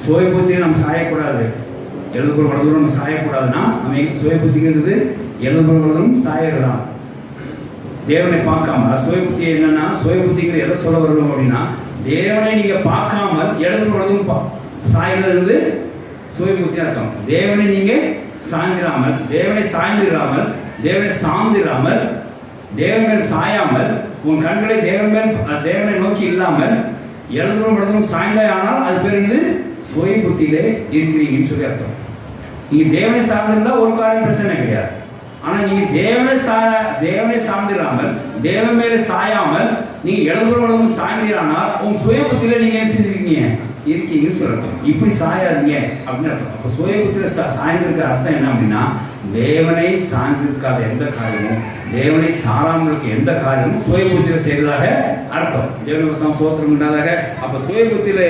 சுய புத்தியை நம்ம சாயக்கூடாது. எழுதுபொருள் வலதுபுறம் நம்ம சாயக்கூடாதுன்னா நம்ம சுய புத்திங்கிறது எழுதுபொருள் வலதும் சாயறதான். தேவனை பார்க்காம சுய புத்தி என்னன்னா, சுய புத்திங்கிற எதை சொல்ல வருவோம் அப்படின்னா, தேவனை நீங்க பார்க்காமல் எழுதுபொருள் வலதும் சாயறது சுய புத்தி அர்த்தம். தேவனை நீங்க சாய்ந்திராமல், தேவனை சாய்ந்திராமல், தேவனை சார்ந்திராமல், தேவன் சாயாமல், உன் கண்களை தேவனை நோக்கி இல்லாமல் எழுதுபொருள் வலதும் சாய்ந்தே ஆனால் அது பேர் என்னது? சுய புத்தியிலே இருக்கிறீங்கன்னு சொல்லி அர்த்தம். நீங்க தேவனை சார்ந்திருந்தா ஒரு காரியம் பிரச்சனை கிடையாது. ஆனா நீங்க தேவனை சார்ந்திராமல், தேவன் மேலே சாயாமல் நீங்க எழுதுபொருள் சாய்ந்தீரானால் உங்க சுய புத்தியில நீங்க என்ன செஞ்சிருக்கீங்க? இருக்கீங்கன்னு சொல்லி அர்த்தம். இப்படி சாயாதீங்க அப்படின்னு அர்த்தம். அப்ப சுய புத்தியில சாய்ந்திருக்க அர்த்தம் என்ன அப்படின்னா, தேவனை சார்ந்திருக்காத எந்த காரியமும், தேவனை சாராமல் இருக்க எந்த காரியமும் சுய புத்தியில செய்ததாக அர்த்தம். தேவனுக்கு சோத்திரம் உண்டாதாக. அப்ப சுய புத்தியிலே